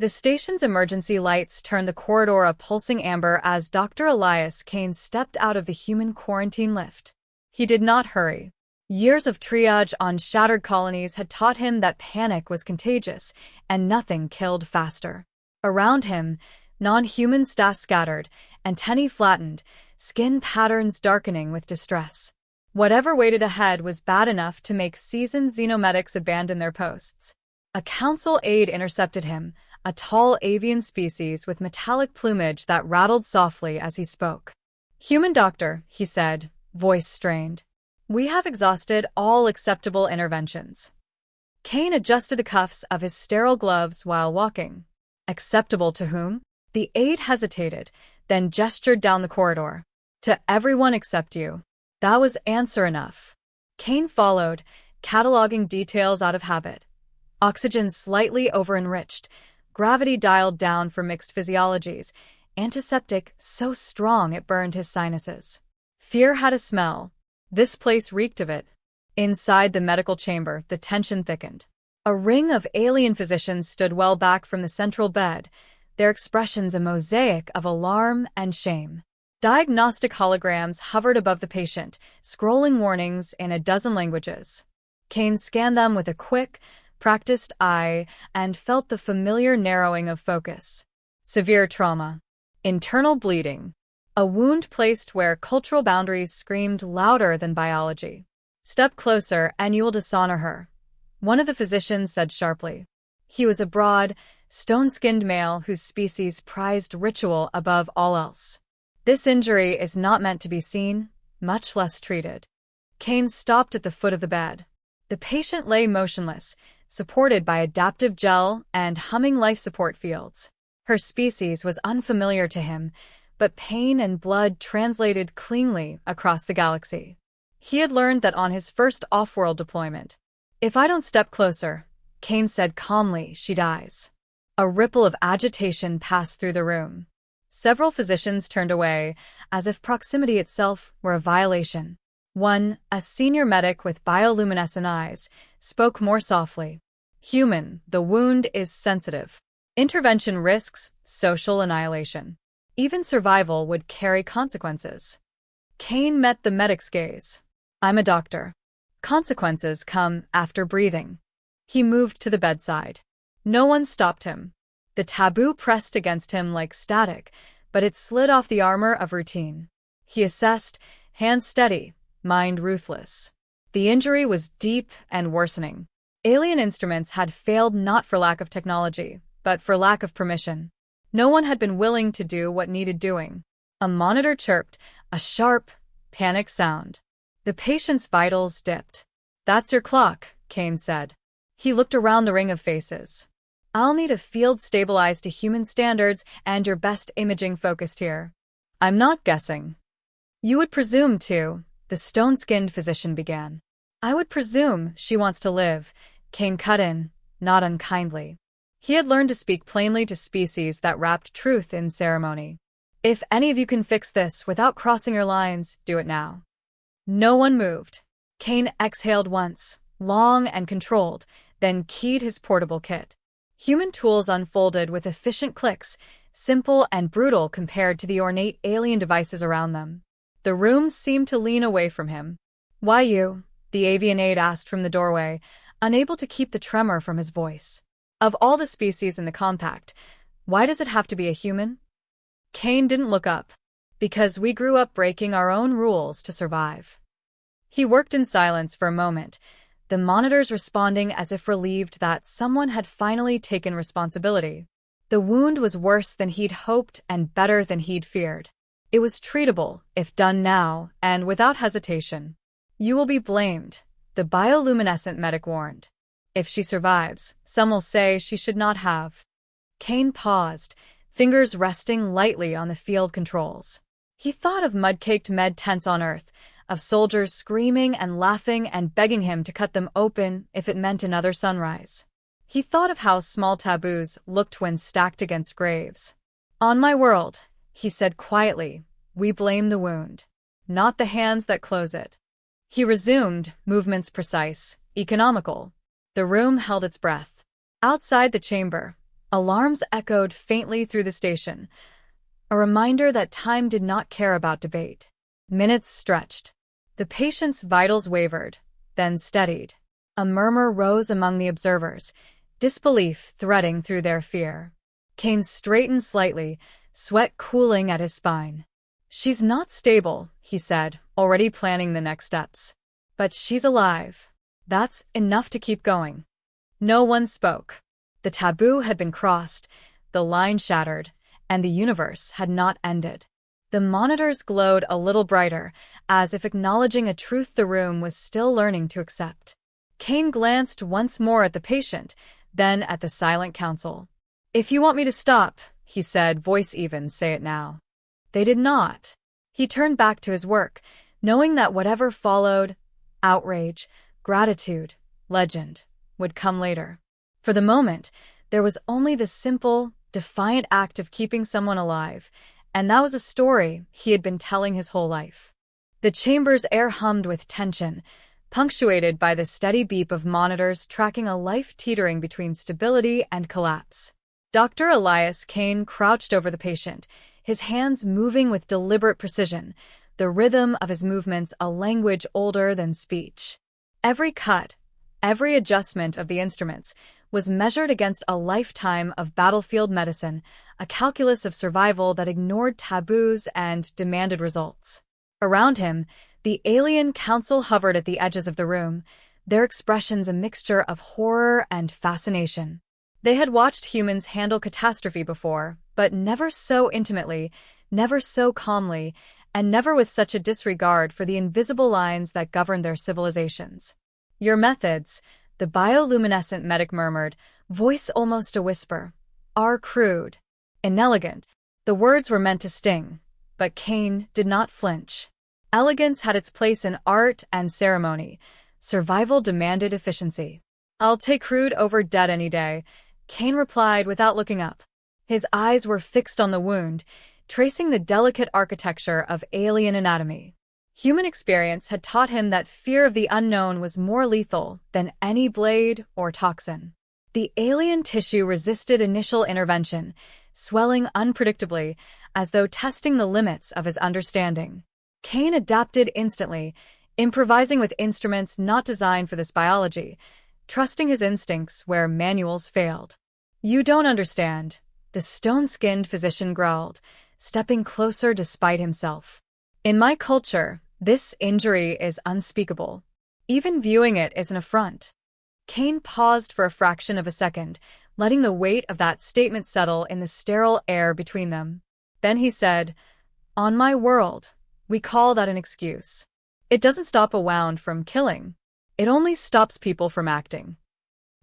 The station's emergency lights turned the corridor a pulsing amber as Dr. Elias Kane stepped out of the human quarantine lift. He did not hurry. Years of triage on shattered colonies had taught him that panic was contagious, and nothing killed faster. Around him, non-human staff scattered, antennae flattened, skin patterns darkening with distress. Whatever waited ahead was bad enough to make seasoned xenomedics abandon their posts. A council aide intercepted him, a tall avian species with metallic plumage that rattled softly as he spoke. "Human doctor," he said, voice strained. "We have exhausted all acceptable interventions." Kane adjusted the cuffs of his sterile gloves while walking. "Acceptable to whom?" The aide hesitated, then gestured down the corridor. "To everyone except you." That was answer enough. Kane followed, cataloging details out of habit. Oxygen slightly over-enriched, gravity dialed down for mixed physiologies, antiseptic so strong it burned his sinuses. Fear had a smell. This place reeked of it. Inside the medical chamber, the tension thickened. A ring of alien physicians stood well back from the central bed, their expressions a mosaic of alarm and shame. Diagnostic holograms hovered above the patient, scrolling warnings in a dozen languages. Kane scanned them with a quick, practiced eye and felt the familiar narrowing of focus. Severe trauma. Internal bleeding. A wound placed where cultural boundaries screamed louder than biology. "Step closer and you will dishonor her," one of the physicians said sharply. He was a broad, stone-skinned male whose species prized ritual above all else. "This injury is not meant to be seen, much less treated." Kane stopped at the foot of the bed. The patient lay motionless, supported by adaptive gel and humming life support fields. Her species was unfamiliar to him, but pain and blood translated cleanly across the galaxy. He had learned that on his first off-world deployment. "If I don't step closer," Kane said calmly, "she dies." A ripple of agitation passed through the room. Several physicians turned away, as if proximity itself were a violation. One, a senior medic with bioluminescent eyes, spoke more softly. "Human, the wound is sensitive. Intervention risks social annihilation. Even survival would carry consequences." Kane met the medic's gaze. "I'm a doctor. Consequences come after breathing." He moved to the bedside. No one stopped him. The taboo pressed against him like static, but it slid off the armor of routine. He assessed, hands steady, mind ruthless. The injury was deep and worsening. Alien instruments had failed not for lack of technology, but for lack of permission. No one had been willing to do what needed doing. A monitor chirped, a sharp, panicked sound. The patient's vitals dipped. "That's your clock," Kane said. He looked around the ring of faces. "I'll need a field stabilized to human standards and your best imaging focused here." "I'm not guessing." "You would presume to," the stone-skinned physician began. "I would presume she wants to live," Kane cut in, not unkindly. He had learned to speak plainly to species that wrapped truth in ceremony. "If any of you can fix this without crossing your lines, do it now." No one moved. Kane exhaled once, long and controlled, then keyed his portable kit. Human tools unfolded with efficient clicks, simple and brutal compared to the ornate alien devices around them. The room seemed to lean away from him. "Why you?" the avian aide asked from the doorway, unable to keep the tremor from his voice. "Of all the species in the compact, why does it have to be a human?" Kane didn't look up. "Because we grew up breaking our own rules to survive." He worked in silence for a moment, the monitors responding as if relieved that someone had finally taken responsibility. The wound was worse than he'd hoped and better than he'd feared. It was treatable, if done now, and without hesitation. "You will be blamed," the bioluminescent medic warned. "If she survives, some will say she should not have." Kane paused, fingers resting lightly on the field controls. He thought of mud-caked med tents on Earth, of soldiers screaming and laughing and begging him to cut them open if it meant another sunrise. He thought of how small taboos looked when stacked against graves. "On my world," he said quietly, "we blame the wound, not the hands that close it." He resumed, movements precise, economical. The room held its breath. Outside the chamber, Alarms echoed faintly through the station, a reminder that time did not care about debate. Minutes stretched. The patient's vitals wavered, then steadied. A murmur rose among the observers, disbelief threading through their fear. Kane straightened slightly, sweat cooling at his spine. "She's not stable," he said, already planning the next steps. "But she's alive. That's enough to keep going." No one spoke. The taboo had been crossed, the line shattered, and the universe had not ended. The monitors glowed a little brighter, as if acknowledging a truth the room was still learning to accept. Kane glanced once more at the patient, then at the silent council. "If you want me to stop," he said, voice even, "say it now." They did not. He turned back to his work, knowing that whatever followed, outrage, gratitude, legend, would come later. For the moment, there was only the simple, defiant act of keeping someone alive, and that was a story he had been telling his whole life. The chamber's air hummed with tension, punctuated by the steady beep of monitors tracking a life teetering between stability and collapse. Dr. Elias Kane crouched over the patient, his hands moving with deliberate precision, the rhythm of his movements a language older than speech. Every cut, every adjustment of the instruments was measured against a lifetime of battlefield medicine, a calculus of survival that ignored taboos and demanded results. Around him, the alien council hovered at the edges of the room, their expressions a mixture of horror and fascination. They had watched humans handle catastrophe before, but never so intimately, never so calmly, and never with such a disregard for the invisible lines that governed their civilizations. "Your methods," the bioluminescent medic murmured, voice almost a whisper, "are crude, inelegant." The words were meant to sting, but Kane did not flinch. Elegance had its place in art and ceremony. Survival demanded efficiency. "I'll take crude over dead any day," Kane replied without looking up. His eyes were fixed on the wound, tracing the delicate architecture of alien anatomy. Human experience had taught him that fear of the unknown was more lethal than any blade or toxin. The alien tissue resisted initial intervention, swelling unpredictably, as though testing the limits of his understanding. Kane adapted instantly, improvising with instruments not designed for this biology, trusting his instincts where manuals failed. "You don't understand," the stone-skinned physician growled, stepping closer despite himself. "In my culture, this injury is unspeakable. Even viewing it is an affront." Kane paused for a fraction of a second, letting the weight of that statement settle in the sterile air between them. Then he said, "On my world, we call that an excuse. It doesn't stop a wound from killing. It only stops people from acting."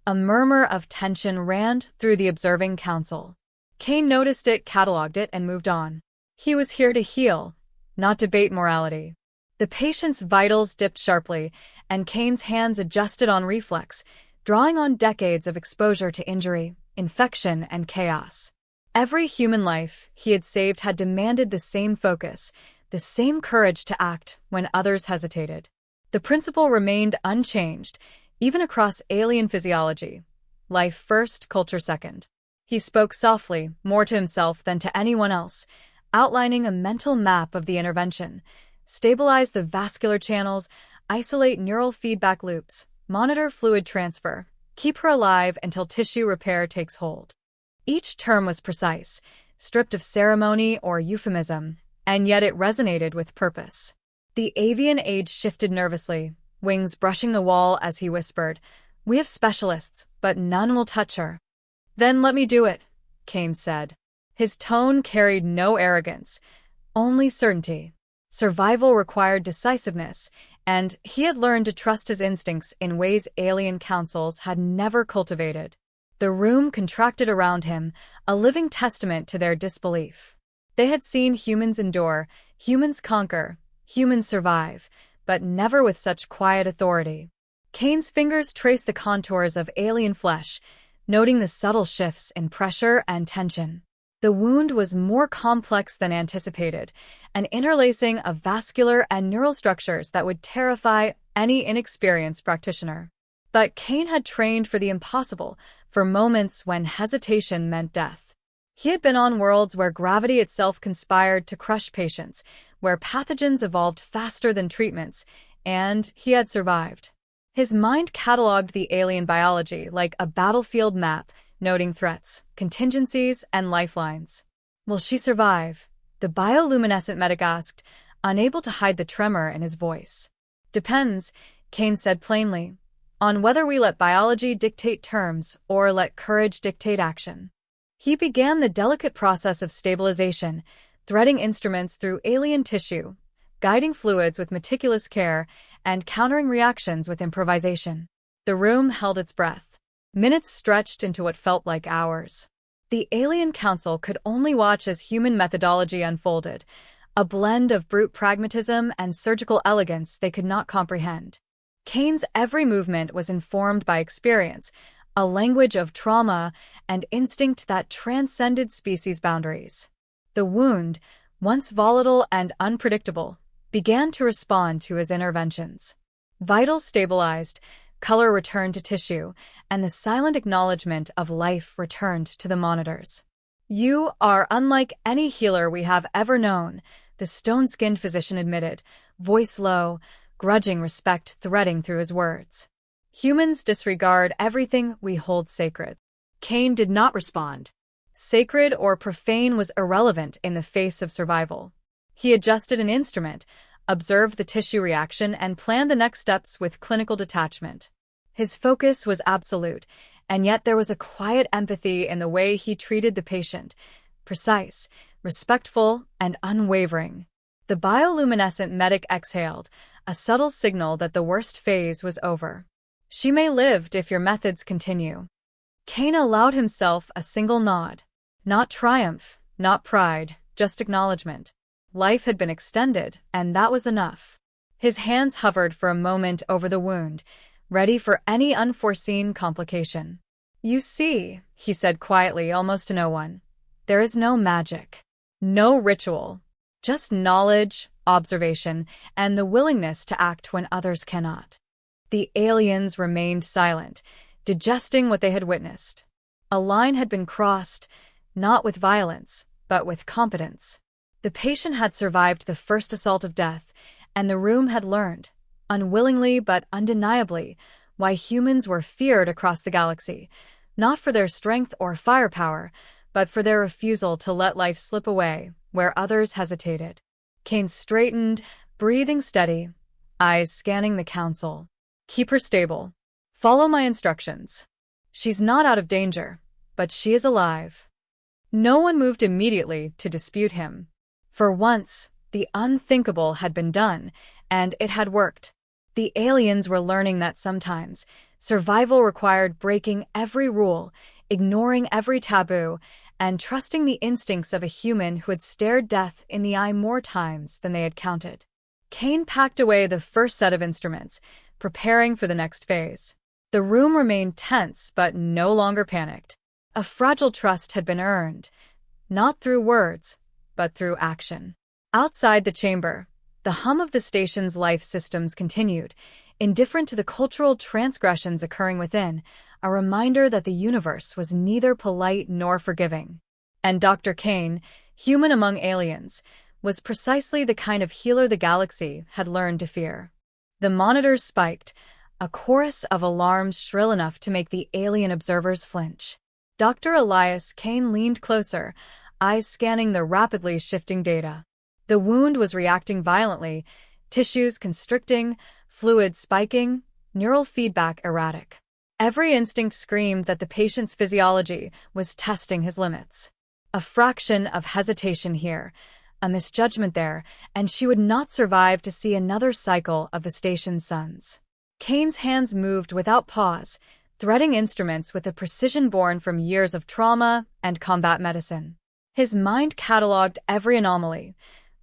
A murmur of tension ran through the observing council. Kane noticed it, catalogued it, and moved on. He was here to heal, not debate morality. The patient's vitals dipped sharply, and Kane's hands adjusted on reflex, drawing on decades of exposure to injury, infection, and chaos. Every human life he had saved had demanded the same focus, the same courage to act when others hesitated. The principle remained unchanged, even across alien physiology. Life first, culture second. He spoke softly, more to himself than to anyone else, outlining a mental map of the intervention. Stabilize the vascular channels, isolate neural feedback loops, monitor fluid transfer, keep her alive until tissue repair takes hold. Each term was precise, stripped of ceremony or euphemism, and yet it resonated with purpose. The avian age shifted nervously, wings brushing the wall as he whispered, "We have specialists, but none will touch her." "Then let me do it," Kane said. His tone carried no arrogance, only certainty. Survival required decisiveness, and he had learned to trust his instincts in ways alien councils had never cultivated. The room contracted around him, a living testament to their disbelief. They had seen humans endure, humans conquer, humans survive, but never with such quiet authority. Kane's fingers traced the contours of alien flesh, noting the subtle shifts in pressure and tension. The wound was more complex than anticipated, an interlacing of vascular and neural structures that would terrify any inexperienced practitioner. But Kane had trained for the impossible, for moments when hesitation meant death. He had been on worlds where gravity itself conspired to crush patience, where pathogens evolved faster than treatments, and he had survived. His mind catalogued the alien biology like a battlefield map, noting threats, contingencies, and lifelines. Will she survive? The bioluminescent medic asked, unable to hide the tremor in his voice. Depends, Kane said plainly, on whether we let biology dictate terms or let courage dictate action. He began the delicate process of stabilization, threading instruments through alien tissue, guiding fluids with meticulous care, and countering reactions with improvisation. The room held its breath. Minutes stretched into what felt like hours. The alien council could only watch as human methodology unfolded, a blend of brute pragmatism and surgical elegance they could not comprehend. Kane's every movement was informed by experience, a language of trauma and instinct that transcended species boundaries. The wound, once volatile and unpredictable, began to respond to his interventions. Vitals stabilized, color returned to tissue, and the silent acknowledgement of life returned to the monitors. You are unlike any healer we have ever known, the stone-skinned physician admitted, voice low, grudging respect threading through his words. Humans disregard everything we hold sacred. Kane did not respond. Sacred or profane was irrelevant in the face of survival. He adjusted an instrument, observed the tissue reaction, and planned the next steps with clinical detachment. His focus was absolute, and yet there was a quiet empathy in the way he treated the patient, precise, respectful, and unwavering. The bioluminescent medic exhaled, a subtle signal that the worst phase was over. She may live if your methods continue. Kane allowed himself a single nod. Not triumph, not pride, just acknowledgement. Life had been extended, and that was enough. His hands hovered for a moment over the wound, ready for any unforeseen complication. You see, he said quietly, almost to no one, there is no magic, no ritual, just knowledge, observation, and the willingness to act when others cannot. The aliens remained silent, digesting what they had witnessed. A line had been crossed, not with violence, but with competence. The patient had survived the first assault of death, and the room had learned, unwillingly but undeniably, why humans were feared across the galaxy, not for their strength or firepower, but for their refusal to let life slip away where others hesitated. Kane straightened, breathing steady, eyes scanning the council. Keep her stable. Follow my instructions. She's not out of danger, but she is alive. No one moved immediately to dispute him. For once, the unthinkable had been done, and it had worked. The aliens were learning that sometimes survival required breaking every rule, ignoring every taboo, and trusting the instincts of a human who had stared death in the eye more times than they had counted. Kane packed away the first set of instruments, preparing for the next phase. The room remained tense but no longer panicked. A fragile trust had been earned, not through words, but through action. Outside the chamber, the hum of the station's life systems continued, indifferent to the cultural transgressions occurring within, a reminder that the universe was neither polite nor forgiving. And Dr. Kane, human among aliens, was precisely the kind of healer the galaxy had learned to fear. The monitors spiked, a chorus of alarms shrill enough to make the alien observers flinch. Dr. Elias Kane leaned closer, eyes scanning the rapidly shifting data. The wound was reacting violently, tissues constricting, fluids spiking, neural feedback erratic. Every instinct screamed that the patient's physiology was testing his limits. A fraction of hesitation here, a misjudgment there, and she would not survive to see another cycle of the station's suns. Kane's hands moved without pause, threading instruments with a precision born from years of trauma and combat medicine. His mind catalogued every anomaly: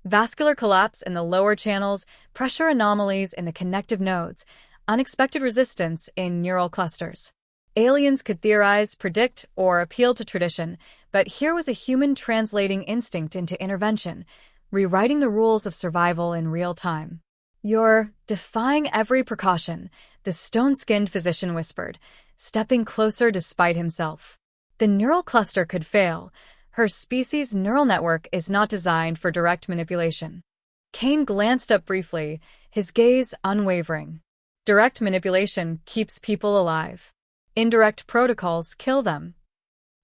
vascular collapse in the lower channels, pressure anomalies in the connective nodes, unexpected resistance in neural clusters. Aliens could theorize, predict, or appeal to tradition, but here was a human translating instinct into intervention, rewriting the rules of survival in real time. "You're defying every precaution," the stone-skinned physician whispered, stepping closer despite himself. "The neural cluster could fail. Her species' neural network is not designed for direct manipulation." Kane glanced up briefly, his gaze unwavering. "Direct manipulation keeps people alive. Indirect protocols kill them."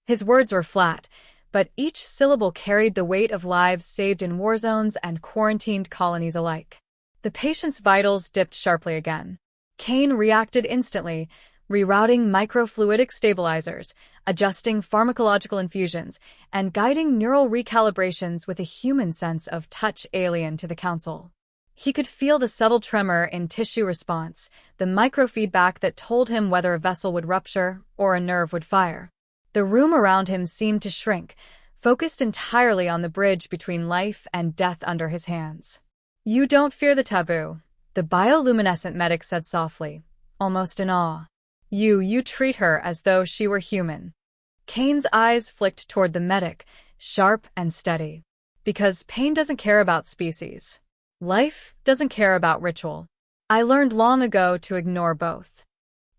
His words were flat, but each syllable carried the weight of lives saved in war zones and quarantined colonies alike. The patient's vitals dipped sharply again. Kane reacted instantly, rerouting microfluidic stabilizers, adjusting pharmacological infusions, and guiding neural recalibrations with a human sense of touch alien to the Council. He could feel the subtle tremor in tissue response, the microfeedback that told him whether a vessel would rupture or a nerve would fire. The room around him seemed to shrink, focused entirely on the bridge between life and death under his hands. "You don't fear the taboo," the bioluminescent medic said softly, almost in awe. You treat her as though she were human." Kane's eyes flicked toward the medic, sharp and steady. "Because pain doesn't care about species. Life doesn't care about ritual. I learned long ago to ignore both."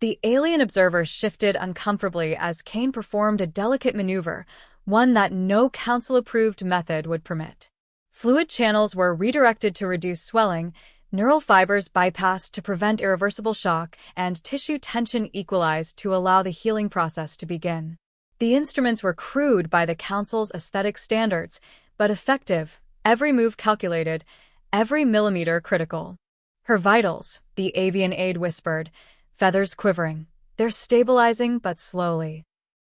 The alien observer shifted uncomfortably as Kane performed a delicate maneuver, one that no council-approved method would permit. Fluid channels were redirected to reduce swelling, neural fibers bypassed to prevent irreversible shock, and tissue tension equalized to allow the healing process to begin. The instruments were crude by the Council's aesthetic standards, but effective, every move calculated, every millimeter critical. "Her vitals," the avian aide whispered, feathers quivering. "They're stabilizing, but slowly."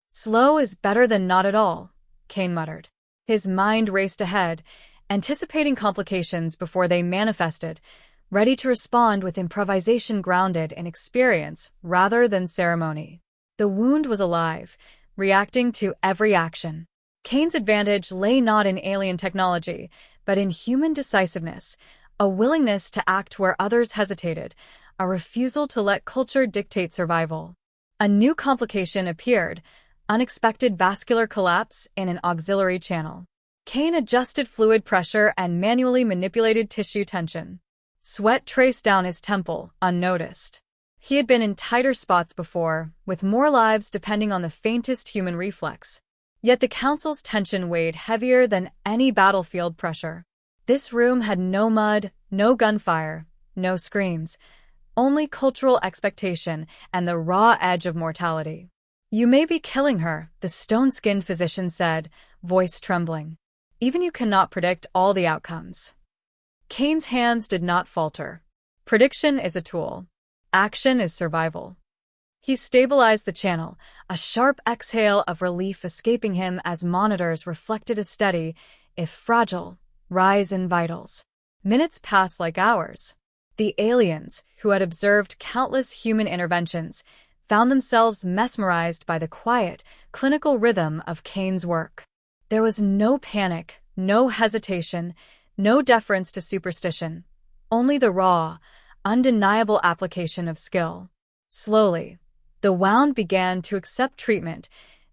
"Slow is better than not at all," Kane muttered. His mind raced ahead, anticipating complications before they manifested, ready to respond with improvisation grounded in experience rather than ceremony. The wound was alive, reacting to every action. Kane's advantage lay not in alien technology, but in human decisiveness, a willingness to act where others hesitated, a refusal to let culture dictate survival. A new complication appeared, unexpected vascular collapse in an auxiliary channel. Kane adjusted fluid pressure and manually manipulated tissue tension. Sweat traced down his temple, unnoticed. He had been in tighter spots before, with more lives depending on the faintest human reflex. Yet the Council's tension weighed heavier than any battlefield pressure. This room had no mud, no gunfire, no screams, only cultural expectation and the raw edge of mortality. "You may be killing her," the stone-skinned physician said, voice trembling. "Even you cannot predict all the outcomes." Kane's hands did not falter. Prediction is a tool. Action is survival. He stabilized the channel, a sharp exhale of relief escaping him as monitors reflected a steady, if fragile, rise in vitals. Minutes passed like hours. The aliens, who had observed countless human interventions, found themselves mesmerized by the quiet, clinical rhythm of Kane's work. There was no panic, no hesitation, no deference to superstition, only the raw, undeniable application of skill. Slowly, the wound began to accept treatment,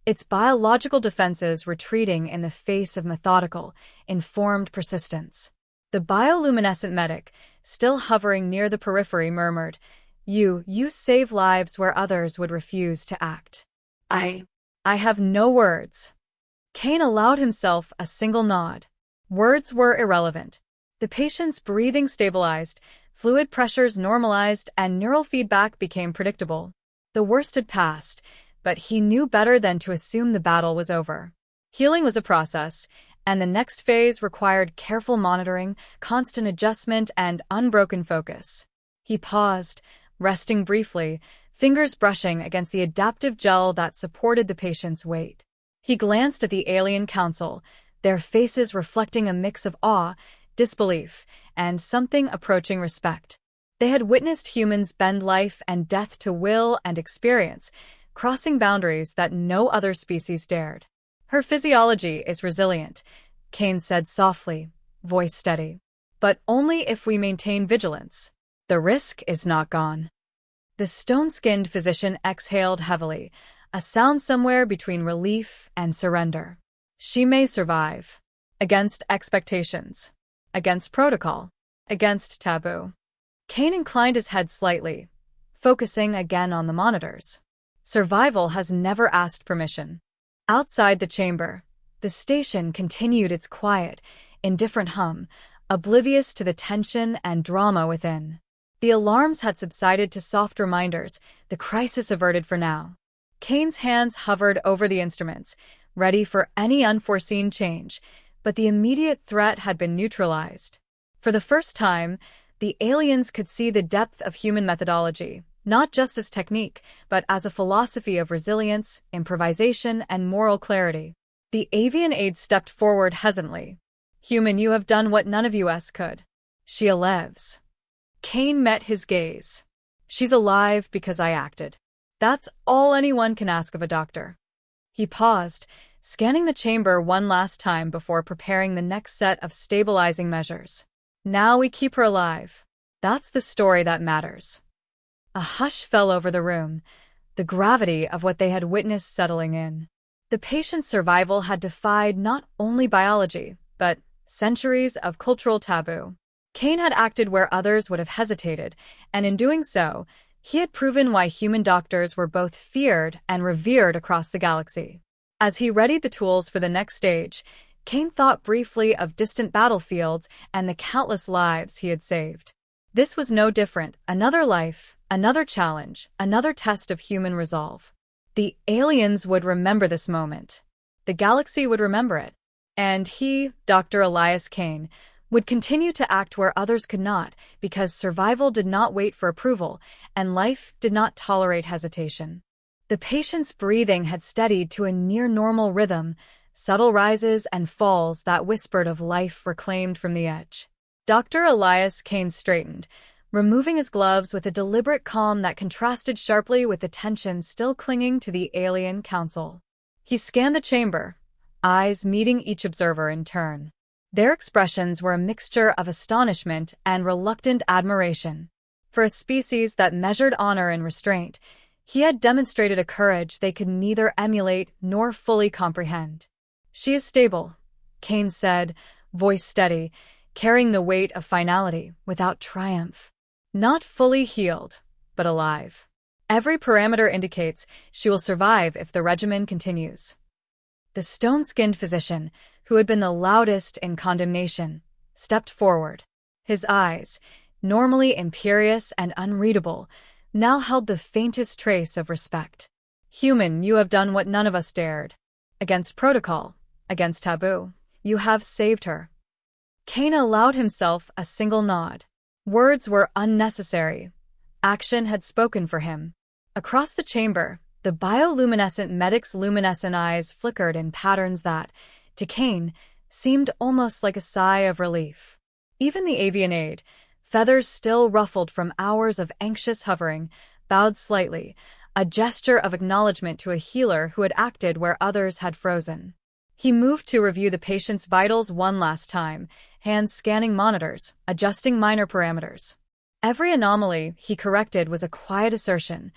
its biological defenses retreating in the face of methodical, informed persistence. The bioluminescent medic, still hovering near the periphery, murmured, You save lives where others would refuse to act." I have no words." Kane allowed himself a single nod. Words were irrelevant. The patient's breathing stabilized, fluid pressures normalized, and neural feedback became predictable. The worst had passed, but he knew better than to assume the battle was over. Healing was a process, and the next phase required careful monitoring, constant adjustment, and unbroken focus. He paused, resting briefly, fingers brushing against the adaptive gel that supported the patient's weight. He glanced at the alien council, their faces reflecting a mix of awe, disbelief, and something approaching respect. They had witnessed humans bend life and death to will and experience, crossing boundaries that no other species dared. "Her physiology is resilient," Kane said softly, voice steady. "But only if we maintain vigilance. The risk is not gone." The stone-skinned physician exhaled heavily, a sound somewhere between relief and surrender. "She may survive. Against expectations. Against protocol. Against taboo. Kane inclined his head slightly, focusing again on the monitors. Survival has never asked permission. Outside the chamber, the station continued its quiet, indifferent hum, oblivious to the tension and drama within. The alarms had subsided to soft reminders, the crisis averted for now. Kane's hands hovered over the instruments, ready for any unforeseen change, but the immediate threat had been neutralized. For the first time, the aliens could see the depth of human methodology, not just as technique, but as a philosophy of resilience, improvisation, and moral clarity. The avian aide stepped forward hesitantly. "Human, you have done what none of us could. She lives." Kane met his gaze. "She's alive because I acted. That's all anyone can ask of a doctor." He paused, scanning the chamber one last time before preparing the next set of stabilizing measures. "Now we keep her alive. That's the story that matters." A hush fell over the room, the gravity of what they had witnessed settling in. The patient's survival had defied not only biology, but centuries of cultural taboo. Kane had acted where others would have hesitated, and in doing so, he had proven why human doctors were both feared and revered across the galaxy. As he readied the tools for the next stage, Kane thought briefly of distant battlefields and the countless lives he had saved. This was no different, another life, another challenge, another test of human resolve. The aliens would remember this moment. The galaxy would remember it. And he, Dr. Elias Kane, would continue to act where others could not, because survival did not wait for approval, and life did not tolerate hesitation. The patient's breathing had steadied to a near-normal rhythm, subtle rises and falls that whispered of life reclaimed from the edge. Dr. Elias Kane straightened, removing his gloves with a deliberate calm that contrasted sharply with the tension still clinging to the alien council. He scanned the chamber, eyes meeting each observer in turn. Their expressions were a mixture of astonishment and reluctant admiration. For a species that measured honor and restraint, he had demonstrated a courage they could neither emulate nor fully comprehend. "She is stable," Kane said, voice steady, carrying the weight of finality without triumph. "Not fully healed, but alive. Every parameter indicates she will survive if the regimen continues." The stone-skinned physician, who had been the loudest in condemnation, stepped forward. His eyes, normally imperious and unreadable, now held the faintest trace of respect. "Human, you have done what none of us dared. Against protocol, against taboo, you have saved her." Kane allowed himself a single nod. Words were unnecessary. Action had spoken for him. Across the chamber, the bioluminescent medic's luminescent eyes flickered in patterns that, to Kane, seemed almost like a sigh of relief. Even the avian aide, feathers still ruffled from hours of anxious hovering, bowed slightly, a gesture of acknowledgement to a healer who had acted where others had frozen. He moved to review the patient's vitals one last time, hands scanning monitors, adjusting minor parameters. Every anomaly he corrected was a quiet assertion.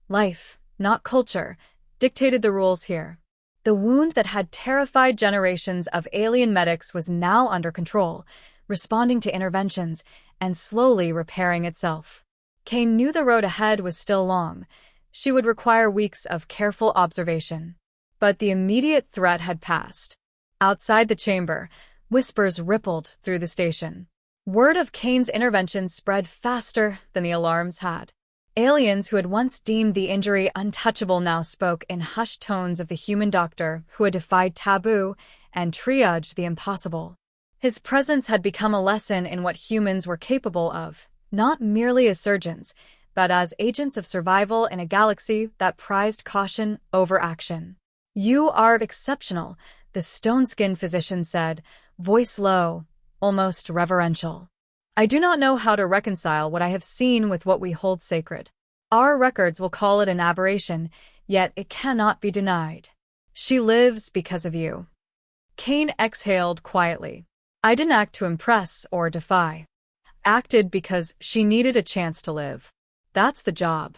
Life, not culture, dictated the rules here. The wound that had terrified generations of alien medics was now under control, responding to interventions and slowly repairing itself. Kane knew the road ahead was still long. She would require weeks of careful observation. But the immediate threat had passed. Outside the chamber, whispers rippled through the station. Word of Kane's intervention spread faster than the alarms had. Aliens who had once deemed the injury untouchable now spoke in hushed tones of the human doctor who had defied taboo and triaged the impossible. His presence had become a lesson in what humans were capable of, not merely as surgeons, but as agents of survival in a galaxy that prized caution over action. "You are exceptional," the stone-skinned physician said, voice low, almost reverential. "I do not know how to reconcile what I have seen with what we hold sacred. Our records will call it an aberration, yet it cannot be denied. She lives because of you." Kane exhaled quietly. "I didn't act to impress or defy. Acted because she needed a chance to live. That's the job."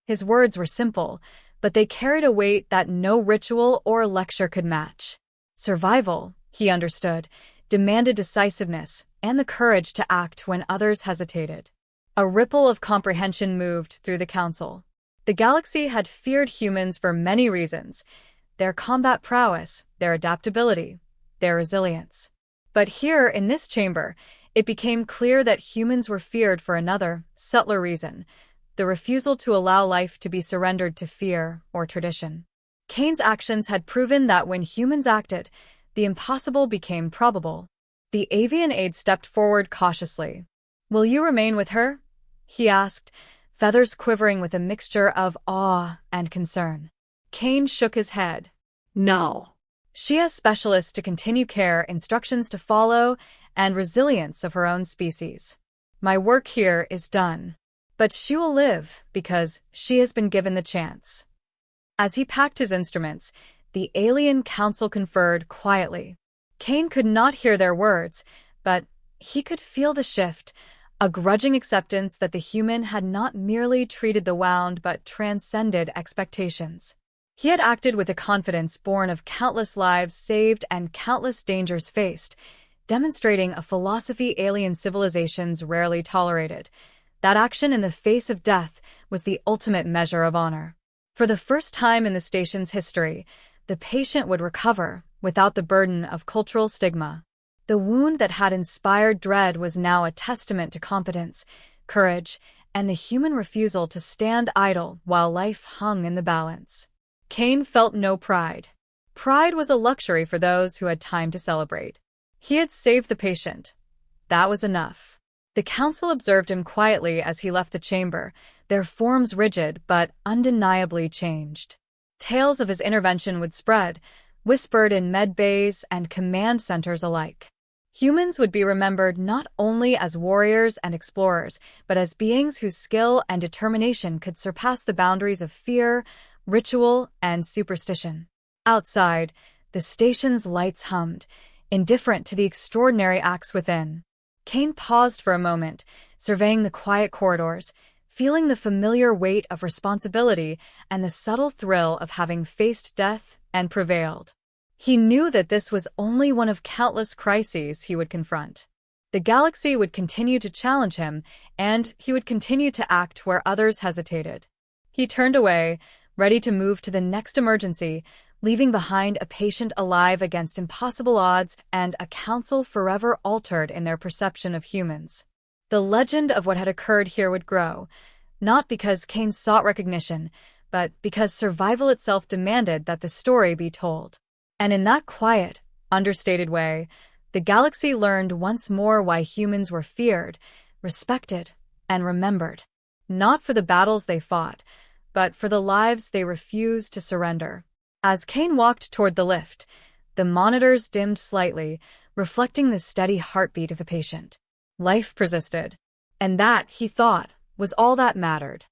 His words were simple, but they carried a weight that no ritual or lecture could match. Survival, he understood, demanded decisiveness and the courage to act when others hesitated. A ripple of comprehension moved through the council. The galaxy had feared humans for many reasons: their combat prowess, their adaptability, their resilience. But here, in this chamber, it became clear that humans were feared for another, subtler reason: the refusal to allow life to be surrendered to fear or tradition. Khelan's actions had proven that when humans acted, the impossible became probable. The avian aide stepped forward cautiously. "Will you remain with her?" he asked, feathers quivering with a mixture of awe and concern. Khelan shook his head. "No." She has specialists to continue care, instructions to follow, and resilience of her own species. My work here is done. But she will live because she has been given the chance. As he packed his instruments, the alien council conferred quietly. Khelan could not hear their words, but he could feel the shift, a grudging acceptance that the human had not merely treated the wound but transcended expectations. He had acted with a confidence born of countless lives saved and countless dangers faced, demonstrating a philosophy alien civilizations rarely tolerated. That action in the face of death was the ultimate measure of honor. For the first time in the station's history, the patient would recover without the burden of cultural stigma. The wound that had inspired dread was now a testament to competence, courage, and the human refusal to stand idle while life hung in the balance. Khelan felt no pride. Pride was a luxury for those who had time to celebrate. He had saved the patient. That was enough. The council observed him quietly as he left the chamber, their forms rigid but undeniably changed. Tales of his intervention would spread, whispered in med bays and command centers alike. Humans would be remembered not only as warriors and explorers, but as beings whose skill and determination could surpass the boundaries of fear, ritual, and superstition. Outside, the station's lights hummed, indifferent to the extraordinary acts within. Khelan paused for a moment, surveying the quiet corridors, feeling the familiar weight of responsibility and the subtle thrill of having faced death and prevailed. He knew that this was only one of countless crises he would confront. The galaxy would continue to challenge him, and he would continue to act where others hesitated. He turned away, ready to move to the next emergency, leaving behind a patient alive against impossible odds and a council forever altered in their perception of humans. The legend of what had occurred here would grow, not because Khelan sought recognition, but because survival itself demanded that the story be told. And in that quiet, understated way, the galaxy learned once more why humans were feared, respected, and remembered. Not for the battles they fought, but for the lives they refused to surrender. As Khelan walked toward the lift, the monitors dimmed slightly, reflecting the steady heartbeat of the patient. Life persisted. And that, he thought, was all that mattered.